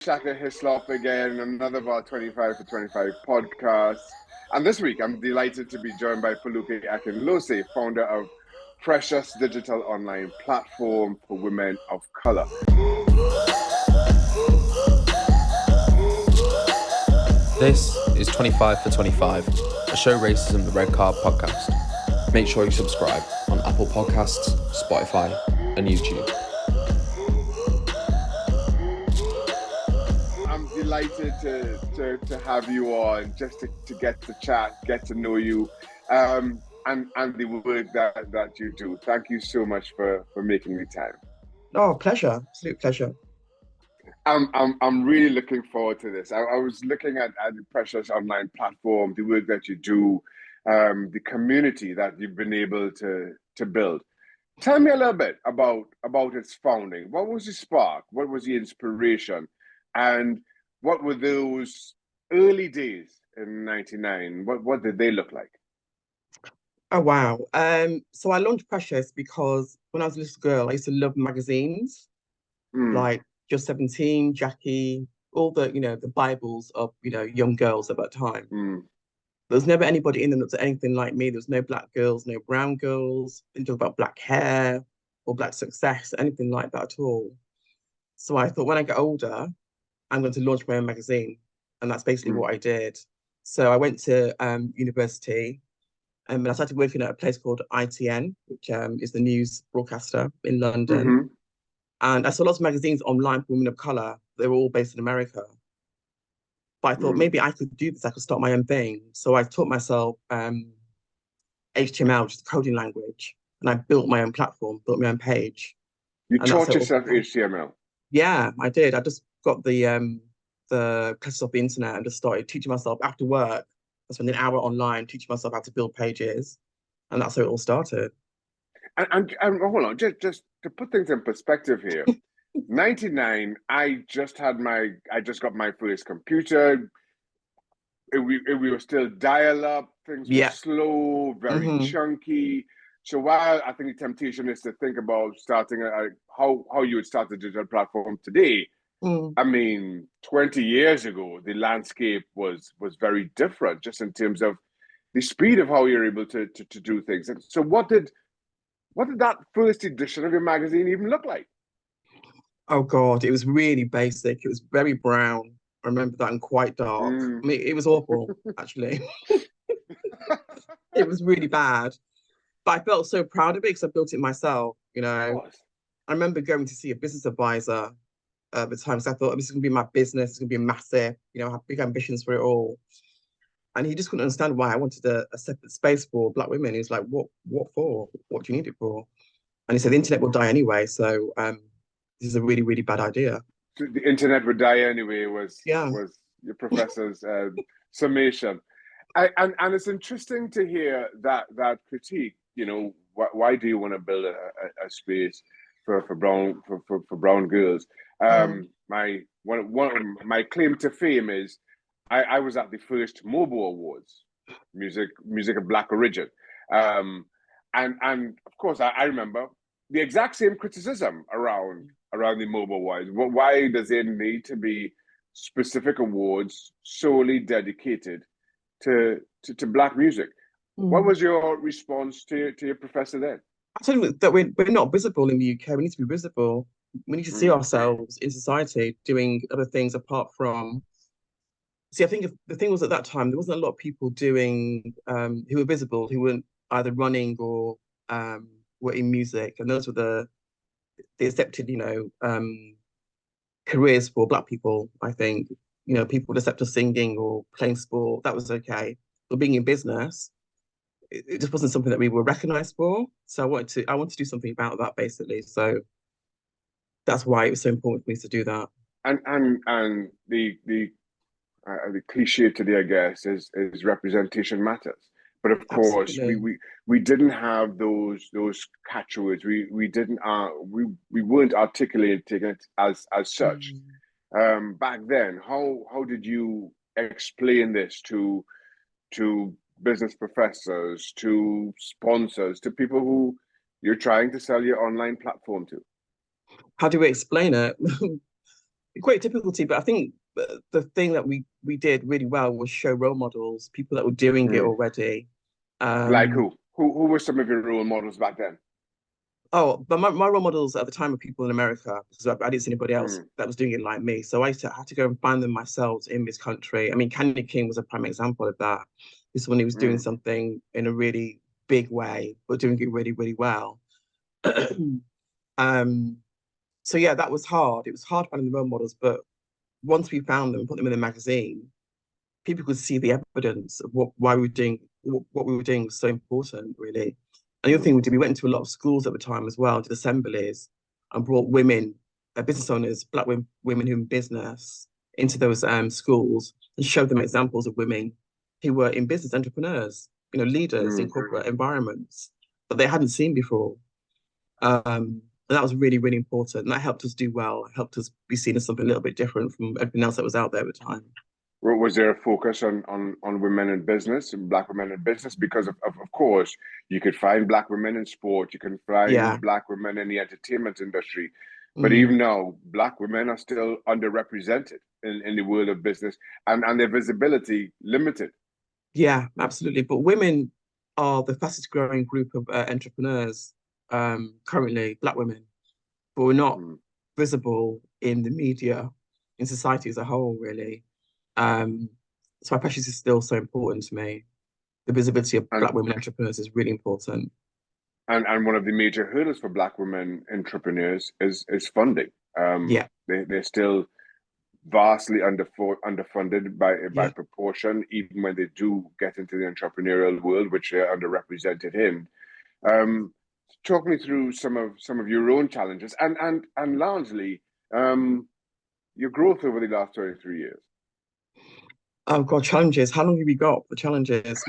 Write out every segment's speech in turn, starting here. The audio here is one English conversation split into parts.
Shaka Hislop again, another of our 25 for 25 podcast. And this week, I'm delighted to be joined by Foluke Akinlose, founder of Precious Digital Online Platform for Women of Color. This is 25 for 25, a Show Racism the Red Card podcast. Make sure you subscribe on Apple Podcasts, Spotify, and YouTube. I'm delighted to have you on, just to get to chat, get to know you, and the work that you do. Thank you so much for making the time. Oh, pleasure. Absolute pleasure. I'm really looking forward to this. I was looking at the Precious Online platform, the work that you do, the community that you've been able to build. Tell me a little bit about its founding. What was the spark? What was the inspiration? And what were those early days in '99? What did they look like? Oh, wow. So I launched Precious because when I was a little girl, I used to love magazines, like Just 17, Jackie, all the, the Bibles of, young girls at that time. There was never anybody in them that was anything like me. There was no black girls, no brown girls. Didn't talk about black hair or black success, anything like that at all. So I thought when I get older, I'm going to launch my own magazine. And that's basically what I did. So I went to university and I started working at a place called ITN, which is the news broadcaster in London. And I saw lots of magazines online for women of color. They were all based in America. But I thought maybe I could do this. I could start my own thing. So I taught myself HTML, which is the coding language. And I built my own platform, built my own page. You taught yourself HTML? Yeah, I did. I just got the classes off the internet and just started teaching myself after work. I spent an hour online teaching myself how to build pages. And that's how it all started. And hold on, just to put things in perspective here. 99, I just got my first computer. We were still dial-up. Things were slow, very chunky. So while I think the temptation is to think about starting how you would start a digital platform today, I mean, 20 years ago, the landscape was very different, just in terms of the speed of how you're able to do things. And so what did that first edition of your magazine even look like? Oh God, it was really basic. It was very brown. I remember that, and quite dark. I mean, it was awful, actually. It was really bad. But I felt so proud of it because I built it myself, I remember going to see a business advisor at the time. So I thought, this is going to be my business. It's going to be massive. I have big ambitions for it all. And he just couldn't understand why I wanted a separate space for black women. He was like, what for? What do you need it for? And he said, the internet will die anyway. So this is a really, really bad idea. The internet would die anyway was your professor's summation. And it's interesting to hear that critique. Why do you want to build a space for brown girls? My claim to fame is I was at the first Mobile Awards, music of Black origin, and of course I remember the exact same criticism around the Mobile Awards. Why does there need to be specific awards solely dedicated to Black music? What was your response to your professor then? I told him that we're not visible in the UK. We need to be visible. We need to see ourselves in society doing other things apart from. See, I think the thing was at that time there wasn't a lot of people doing who were visible, who weren't either running or were in music, and those were the accepted, careers for Black people. I think people would accept us singing or playing sport. That was okay, but being in business, it just wasn't something that we were recognized for. So I wanted to do something about that, basically. So that's why it was so important for me to do that. And the cliche today, I guess, is representation matters. But of course, we didn't have those catchwords. We weren't articulating it as such. Back then, how did you explain this to business professors, to sponsors, to people who you're trying to sell your online platform to? How do we explain it? great difficulty, but I think the thing that we did really well was show role models, people that were doing it Mm. already. Like Um, who? Who were some of your role models back then? oh, but my role models at the time were people in America because I didn't see anybody else Mm. that was doing it like me. So I had to go and find them myself in this country. I mean, Candy King was a prime example of that. This one, he was doing Mm. something in a really big way, but doing it really, really well. um, so yeah, that was hard. It was hard finding the role models, but once we found them, put them in the magazine, people could see the evidence of why we were doing what we were doing was so important, really. And the other thing we did, we went into a lot of schools at the time as well, did assemblies, and brought women, business owners, black women who in business, into those schools and showed them examples of women who were in business entrepreneurs, leaders in Mm. corporate environments that they hadn't seen before. And that was really, really important. And that helped us do well, helped us be seen as something a little bit different from everything else that was out there at the time. Was there a focus on women in business and black women in business? Because of course you could find black women in sport, you can Yeah. find black women in the entertainment industry, but Mm. even now black women are still underrepresented in the world of business, and their visibility limited. Yeah, absolutely. But women are the fastest growing group of entrepreneurs currently, black women, but we're not Mm. visible in the media, in society as a whole, really. Um, so my precious is still so important to me. The visibility of And black women entrepreneurs is really important. and one of the major hurdles for black women entrepreneurs is funding. Yeah, They're still vastly underfunded by yeah. proportion, even when they do get into the entrepreneurial world, which they're underrepresented in. Um, Talk me through some of your own challenges and largely your growth over the last 23 years. Oh God, challenges. How long have we got for challenges?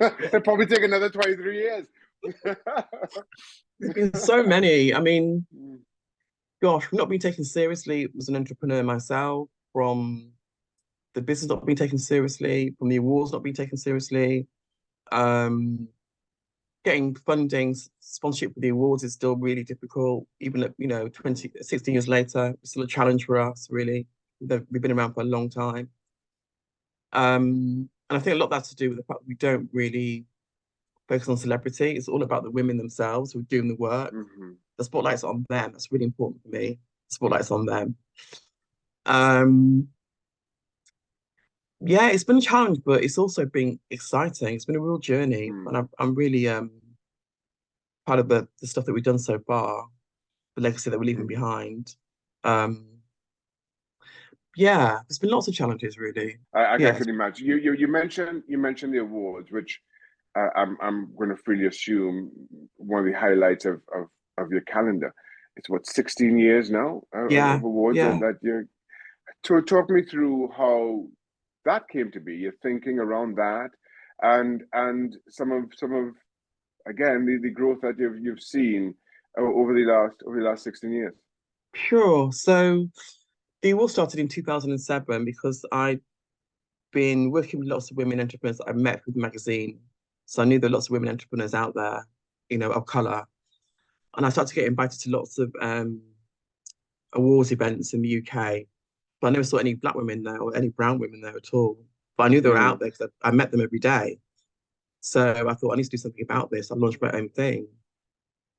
It'll probably take another 23 years. There's been so many. I mean, gosh, not being taken seriously as an entrepreneur myself, from the business not being taken seriously, from the awards not being taken seriously. Um, Getting funding, sponsorship for the awards is still really difficult. Even at, 16 years later, it's still a challenge for us, really. We've been around for a long time. And I think a lot of that's to do with the fact that we don't really focus on celebrity. It's all about the women themselves who are doing the work. Mm-hmm. The spotlight's on them. That's really important for me. The spotlight's on them. Um, yeah, it's been a challenge, but it's also been exciting. It's been a real journey, Mm. and I'm really proud of the stuff that we've done so far, the legacy that we're leaving Mm-hmm. behind. Um, yeah, there's been lots of challenges, really. I Yeah, can imagine. You mentioned the awards, which I'm going to freely assume one of the highlights of your calendar. It's what 16 years now yeah, of awards yeah. that you to talk me through how that came to be. Your thinking around that, and some of again the growth that you've seen over the last 16 years. Sure. So the war started in 2007 because I'd been working with lots of women entrepreneurs that I met through the magazine. So I knew there were lots of women entrepreneurs out there, of color. And I started to get invited to lots of awards events in the UK. But I never saw any black women there or any brown women there at all. But I knew they were out Mm. there because I met them every day. So I thought I need to do something about this. I launched my own thing.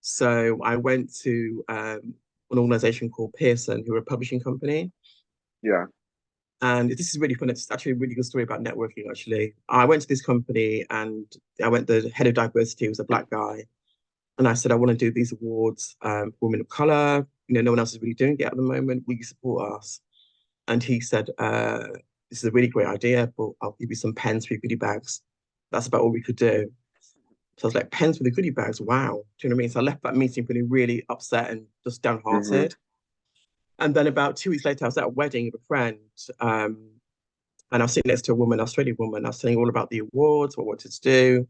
So I went to an organization called Pearson, who are a publishing company. Yeah. And this is really fun. It's actually a really good story about networking, actually. I went to this company and the head of diversity was a black guy. And I said, I want to do these awards for women of color. No one else is really doing it at the moment. Will you support us? And he said, this is a really great idea, but I'll give you some pens for your goodie bags. That's about all we could do. So I was like, pens for the goodie bags? Wow. Do you know what I mean? So I left that meeting feeling really upset and just Mm-hmm. downhearted. And then about 2 weeks later, I was at a wedding of a friend. And I was sitting next to a woman, an Australian woman. I was telling her all about the awards, what I wanted to do.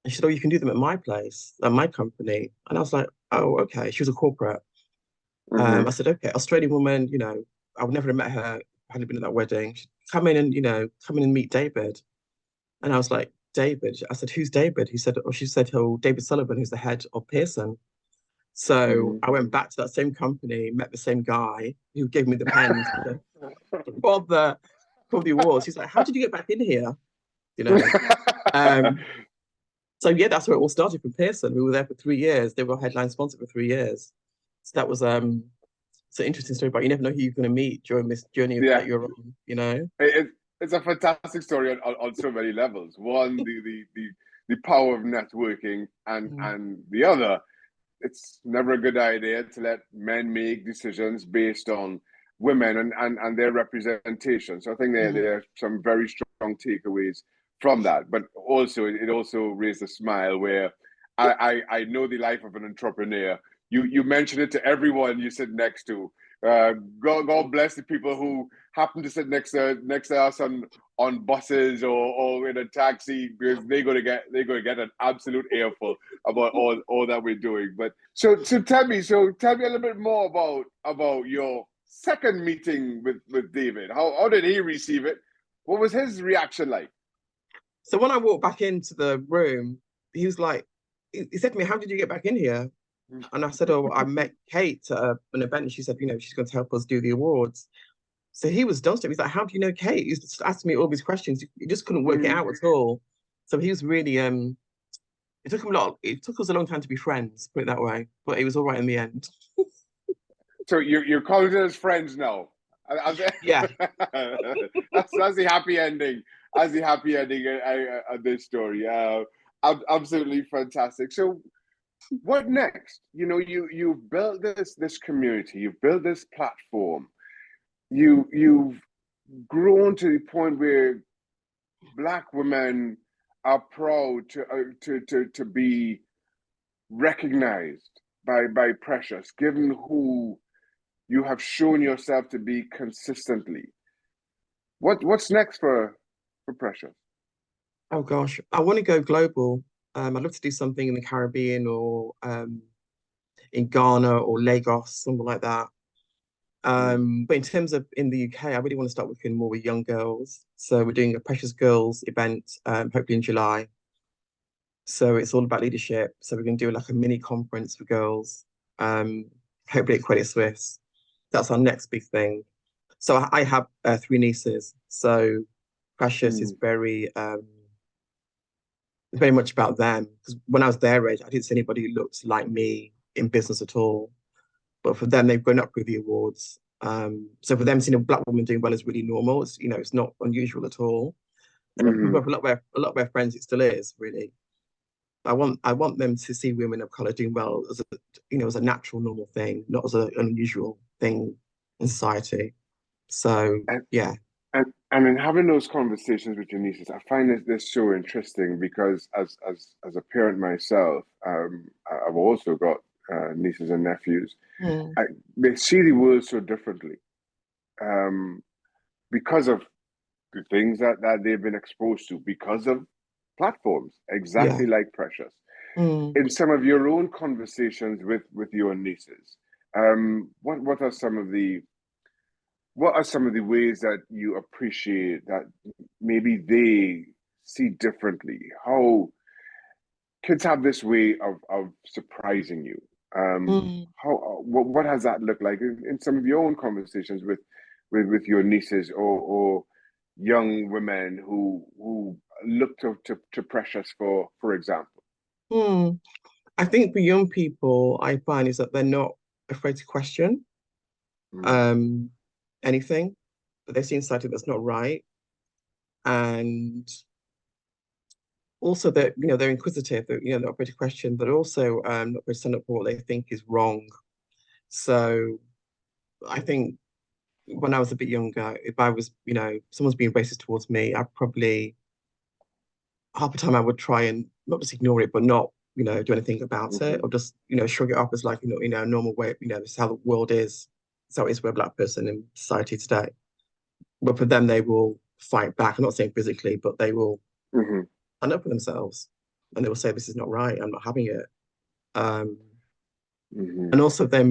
And she said, oh, you can do them at my place, at my company. And I was like, oh, okay. She was a corporate. Mm-hmm. I said, okay, Australian woman, I would never have met her, hadn't been at that wedding. She'd come in and, come in and meet David. And I was like, David? I said, who's David? He said, or she said, oh, David Sullivan, who's the head of Pearson. So I went back to that same company, met the same guy who gave me the pens for the awards. He's like, "How did you get back in here?" You know. So yeah, that's where it all started from Pearson. We were there for 3 years. They were headline sponsor for 3 years. So that was it's an interesting story, but you never know who you're going to meet during this journey that you're on. You know, it's a fantastic story on so many levels. One, the power of networking, and the other, it's never a good idea to let men make decisions based on women and their representation. So I think there are some very strong takeaways from that. But also, it also raised a smile where I know the life of an entrepreneur. You mention it to everyone you sit next to. God bless the people who happen to sit next to us on buses or in a taxi, because they're going to get an absolute earful about all that we're doing. But so tell me a little bit more about your second meeting with David. How did he receive it? What was his reaction like? So when I walked back into the room, he was like, he said to me, "How did you get back in here?" And I said, "Oh, I met Kate at an event, and she said, she's going to help us do the awards." So he was dumbstruck. He's like, "How do you know Kate?" He's just asking me all these questions. He just couldn't work it out at all. So he was really it took him it took us a long time to be friends, put it that way. But it was all right in the end. So you're calling us friends now? Yeah. That's the happy ending. That's the happy ending of this story. Absolutely fantastic. So what next? You've built this community, you've built this platform, you've grown to the point where Black women are proud to be recognized by Precious, given who you have shown yourself to be consistently. What's next for Precious? Oh gosh, I want to go global. I'd love to do something in the Caribbean or in Ghana or Lagos, something like that. But in terms of in the UK, I really want to start working more with young girls. So we're doing a Precious Girls event, hopefully in July. So it's all about leadership. So we're going to do like a mini conference for girls, hopefully at Credit Suisse. That's our next big thing. So I have 3 nieces. So Precious is very much about them. Because when I was their age, I didn't see anybody who looked like me in business at all. But for them, they've grown up with the awards. So for them, seeing a Black woman doing well is really normal. It's not unusual at all. But for a lot of their friends, it still is really. I want them to see women of color doing well as a natural, normal thing, not as an unusual thing in society. So yeah. And in having those conversations with your nieces, I find this so interesting because as a parent myself, I've also got nieces and nephews. They see the world so differently because of the things that they've been exposed to, because of platforms exactly like Precious. In some of your own conversations with your nieces, what are some of the ways that you appreciate that maybe they see differently? How kids have this way of surprising you. What has that looked like in some of your own conversations with your nieces or young women who look to Precious for example? I think for young people, I find is that they're not afraid to question anything, but they've seen something that's not right, and also that they're inquisitive, they're not afraid to question, but also not afraid to stand up for what they think is wrong. So I think when I was a bit younger, if I was, someone's being racist towards me, I probably half the time I would try and not just ignore it, but not, do anything about it, or just, shrug it off as like, a normal way, this is how the world is. It's how it is for a Black person in society today. But for them, they will fight back. I'm not saying physically, but they will stand up for themselves, and they will say, "This is not right. I'm not having it." And also, I think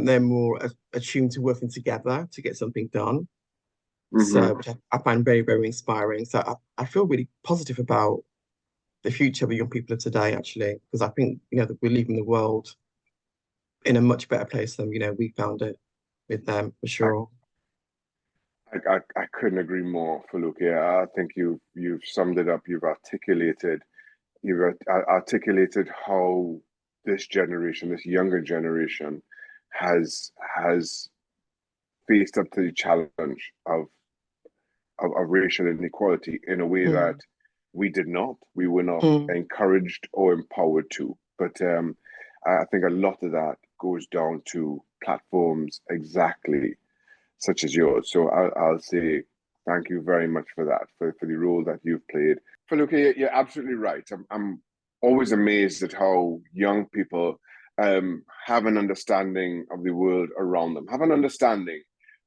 they're more attuned to working together to get something done. So, which I find very, very inspiring. So I feel really positive about the future of the young people of today, actually, because I think, that we're leaving the world in a much better place than, we found it with them, for sure. I couldn't agree more, Foluke. I think you've summed it up. You've articulated how this generation, this younger generation, has faced up to the challenge of racial inequality in a way that we did not. We were not encouraged or empowered to. But I think a lot of that goes down to platforms exactly such as yours. So I'll say thank you very much for that, for the role that you've played. Foluke, you're absolutely right. I'm always amazed at how young people have an understanding of the world around them, have an understanding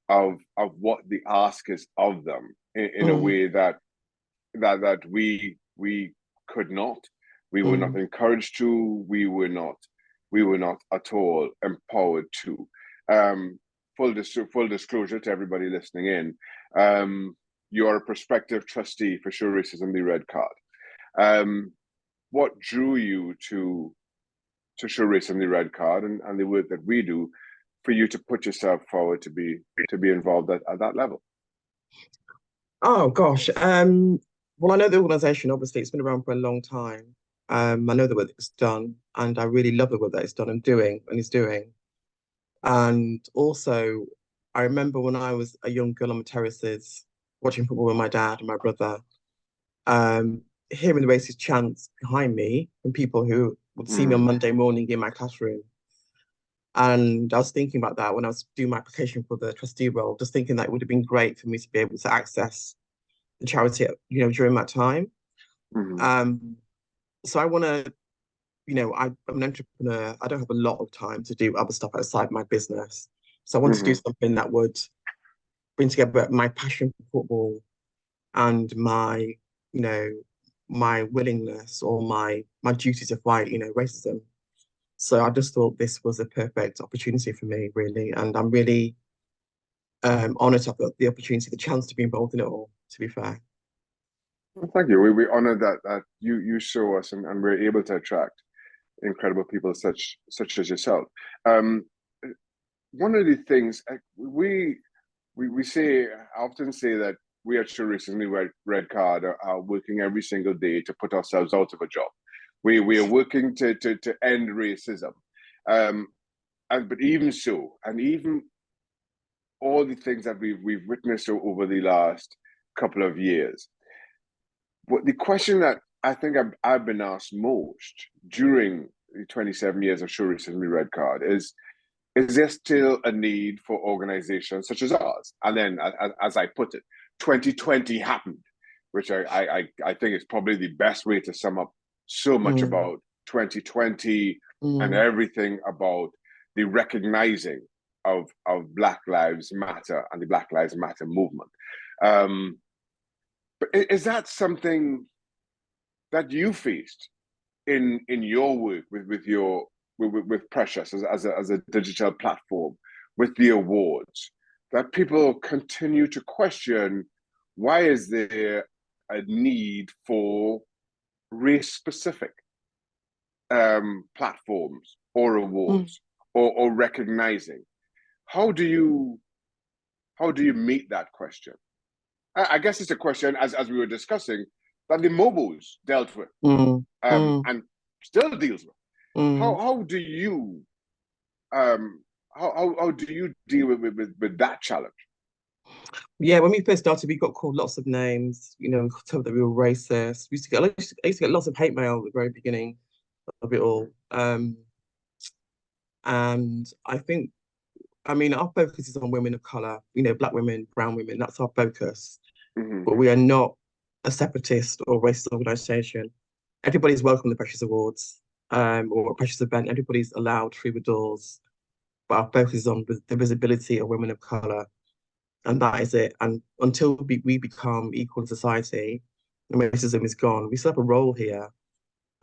of what the ask is of them in a way that we could not. We were not encouraged to. We were not at all empowered to. Full disclosure to everybody listening in, you are a prospective trustee for Show Racism the Red Card. What drew you to Show Racism the Red Card and the work that we do for you to put yourself forward to be involved at that level? Oh gosh. Well, I know the organization, obviously, it's been around for a long time. I know the work that it's done, and I really love the work that it's done and is doing. And also, I remember when I was a young girl on the terraces watching football with my dad and my brother, hearing the racist chants behind me from people who would see me on Monday morning in my classroom. And I was thinking about that when I was doing my application for the trustee role, just thinking that it would have been great for me to be able to access the charity, during that time. So I want to, I'm an entrepreneur. I don't have a lot of time to do other stuff outside my business. So I want to do something that would bring together my passion for football and my, my willingness or my duty to fight, racism. So I just thought this was a perfect opportunity for me, really. And I'm really honored to have the opportunity, the chance to be involved in it all, to be fair. Well, thank you. We honor that you show us and we're able to attract incredible people such as yourself. One of the things we often say that we at Show Racism the Red Card are working every single day to put ourselves out of a job. We are working to end racism, but even so, and even all the things that we've witnessed over the last couple of years, but the question that I think I've been asked most during the 27 years of Show Racism the Red Card is there still a need for organizations such as ours? And then, as I put it, 2020 happened, which I think is probably the best way to sum up so much about 2020 and everything about the recognizing of Black Lives Matter and the Black Lives Matter movement. But is that something that you faced in your work with Precious as a digital platform, with the awards, that people continue to question, why is there a need for race-specific platforms or awards or recognizing? How do you meet that question? I guess it's a question, as we were discussing, that the Mobos dealt with and still deals with. How do you deal with that challenge? Yeah, when we first started, we got called lots of names. Told that we were racist. I used to get lots of hate mail at the very beginning of it all. And I think, our focus is on women of color. Black women, brown women. That's our focus. But we are not a separatist or racist organization. Everybody's welcome to the Precious Awards or a Precious event. Everybody's allowed through the doors. But our focus is on the visibility of women of color. And that is it. And until we become equal in society and racism is gone, we still have a role here.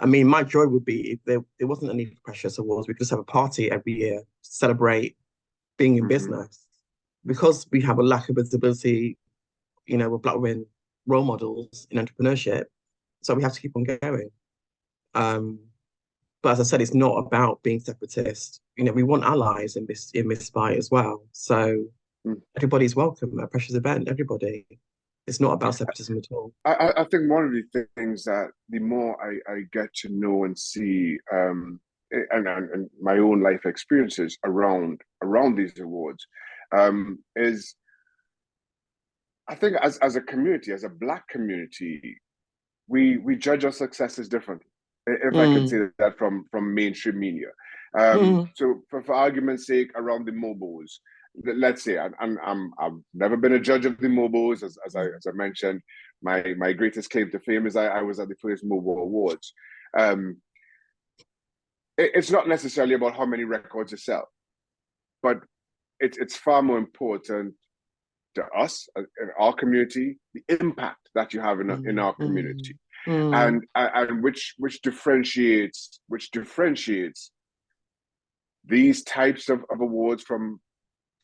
My joy would be if there wasn't any Precious Awards. We could just have a party every year to celebrate being in business. Because we have a lack of visibility, with Black women role models in entrepreneurship. So we have to keep on going. But as I said, it's not about being separatist. We want allies in this fight as well. So everybody's welcome at Precious event. Everybody. It's not about separatism at all. I think one of the things that the more I get to know and see, and my own life experiences around these awards, is I think as a community, as a Black community, we judge our successes differently. If I can say that from mainstream media. So for argument's sake, around the Mobos, let's say I've never been a judge of the Mobos, as I mentioned. My greatest claim to fame is I was at the first Mobo Awards. It's not necessarily about how many records you sell, but it's far more important to us in our community, the impact that you have in our community, and which differentiates these types of awards from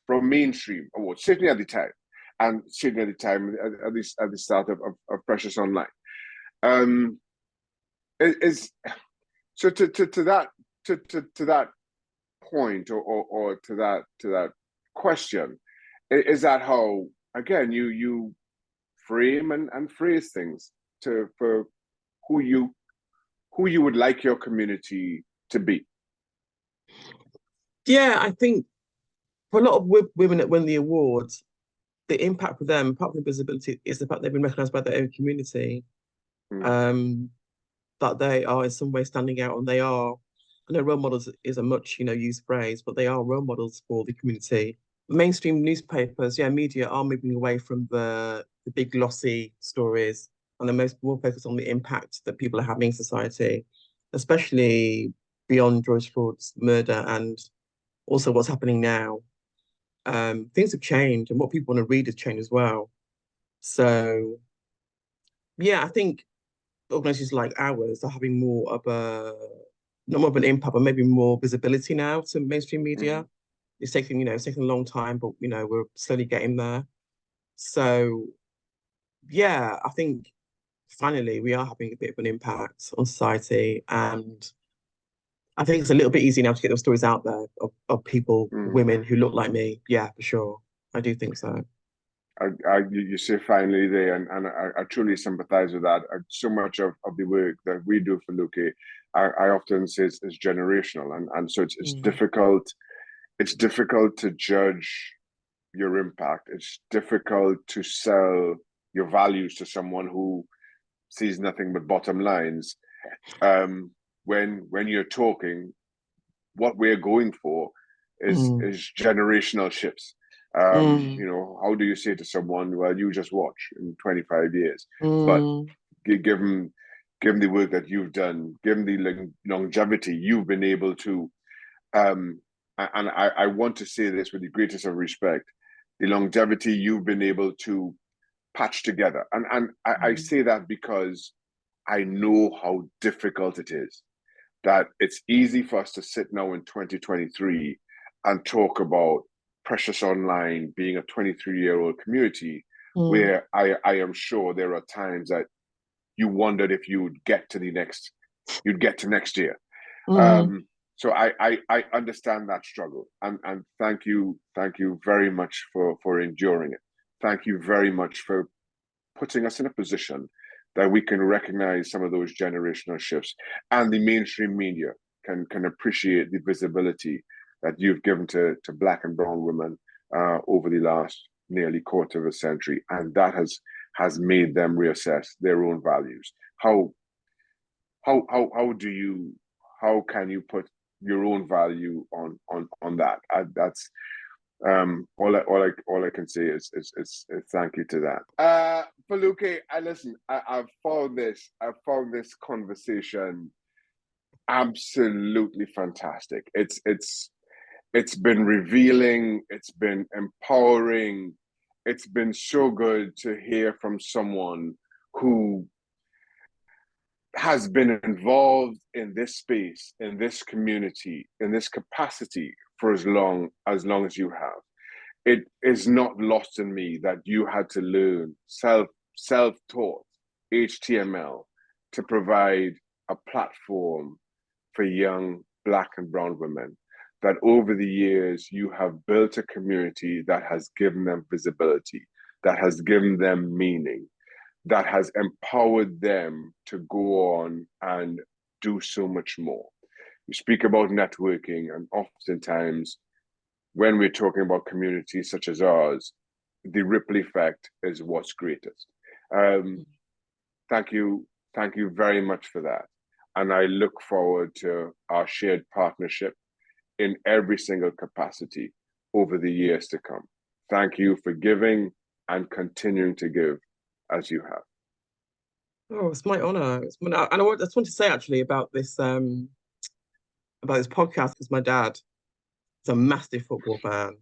mainstream awards, certainly at the time, and certainly at the time at the start of Precious Online. So to that point or to that question, is that how, again, you frame and phrase things for who you would like your community to be? Yeah, I think for a lot of women that win the awards, the impact for them, apart from visibility, is the fact they've been recognised by their own community. That they are in some way standing out, and they are, I know role models is a much used phrase, but they are role models for the community. Mainstream newspapers, media are moving away from the big glossy stories and the more focused on the impact that people are having in society, especially beyond George Floyd's murder and also what's happening now. Things have changed, and what people want to read has changed as well. So, I think organizations like ours are having more of not more of an impact, but maybe more visibility now to mainstream media. It's taken a long time, but we're slowly getting there. So, I think finally we are having a bit of an impact on society, and I think it's a little bit easier now to get those stories out there of people, women who look like me. Yeah, for sure. I do think so. You say finally there, and I truly sympathize with that. So much of the work that we do for Foluke, I often say is generational, and so it's difficult. It's difficult to judge your impact. It's difficult to sell your values to someone who sees nothing but bottom lines. When you're talking, what we're going for is generational shifts. How do you say to someone, well, you just watch in 25 years, but give them the work that you've done, give them the longevity you've been able to, and I want to say this with the greatest of respect, the longevity you've been able to patch together. And I say that because I know how difficult it is, that it's easy for us to sit now in 2023 and talk about Precious Online being a 23-year-old community, where I am sure there are times that you wondered if you'd get to next year. So I understand that struggle, and thank you very much for enduring it. Thank you very much for putting us in a position that we can recognize some of those generational shifts, and the mainstream media can appreciate the visibility that you've given to Black and brown women over the last nearly quarter of a century, and that has made them reassess their own values. How can you put your own value on that? That's all I can say is thank you to that. Foluke, I've found this conversation absolutely fantastic. It's been revealing, it's been empowering, it's been so good to hear from someone who has been involved in this space, in this community, in this capacity for as long as you have. It is not lost in me that you had to learn self-taught HTML to provide a platform for young Black and brown women, that over the years you have built a community that has given them visibility, that has given them meaning, that has empowered them to go on and do so much more. You speak about networking, and oftentimes when we're talking about communities such as ours, the ripple effect is what's greatest. Thank you very much for that. And I look forward to our shared partnership in every single capacity over the years to come. Thank you for giving and continuing to give as you have. Oh, it's my honor. It's my, and I just want to say actually about this podcast, because my dad is a massive football fan.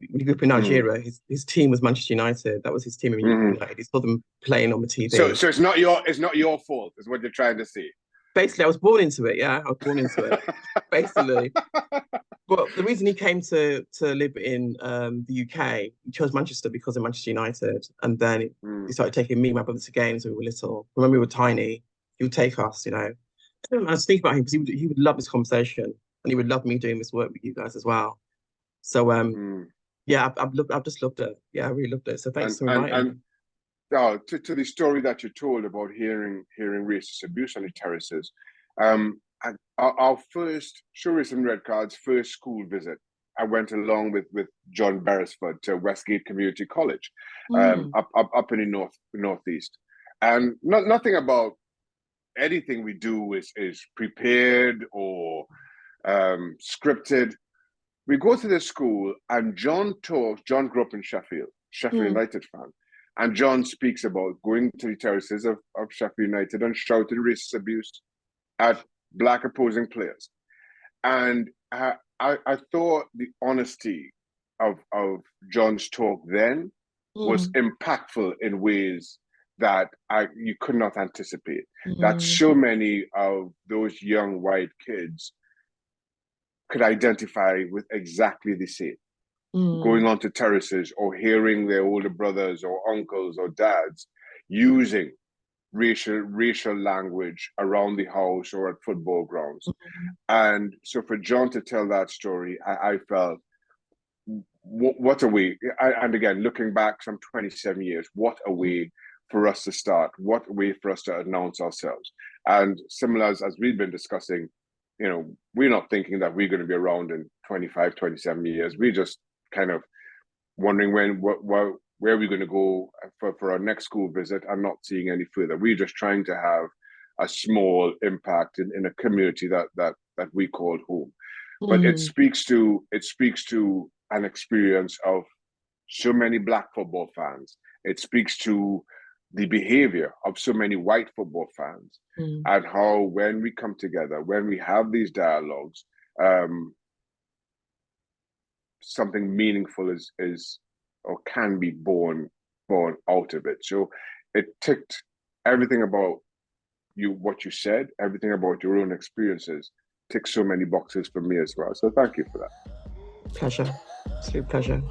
When he grew up in Nigeria, his team was Manchester United. That was his team in United. He saw them playing on the TV. So it's not your fault, is what you're trying to say. Basically, I was born into it. Yeah, I was born into it. Basically, but the reason he came to live in the UK, he chose Manchester because of Manchester United, and then he started taking me and my brother to games when we were little. When we were tiny, he would take us. I was thinking about him because he would love this conversation, and he would love me doing this work with you guys as well. So yeah, I've just loved it. Yeah, I really loved it. So thanks for inviting me. To the story that you told about hearing racist abuse on the terraces, our first Tourism Red Card's first school visit, I went along with John Beresford to Westgate Community College, up in the northeast, and nothing about anything we do is prepared or scripted. We go to this school, and John grew up in Sheffield United fan. And John speaks about going to the terraces of Sheffield United and shouting racist abuse at Black opposing players. And I thought the honesty of John's talk then was impactful in ways that you could not anticipate. That so many of those young white kids could identify with exactly the same. Going onto terraces or hearing their older brothers or uncles or dads using racial language around the house or at football grounds. And so for John to tell that story, I felt, what a way, and again, looking back some 27 years, what a way for us to start, what a way for us to announce ourselves. And similar as we've been discussing, we're not thinking that we're going to be around in 25, 27 years. We're just kind of wondering where we're going to go for our next school visit and not seeing any further. We're just trying to have a small impact in a community that we call home. But it speaks to an experience of so many Black football fans. It speaks to the behavior of so many white football fans, and how when we come together, when we have these dialogues, something meaningful is or can be born out of it. So it ticked everything about what you said, everything about your own experiences, ticked so many boxes for me as well. So thank you for that. Pleasure. Absolute pleasure.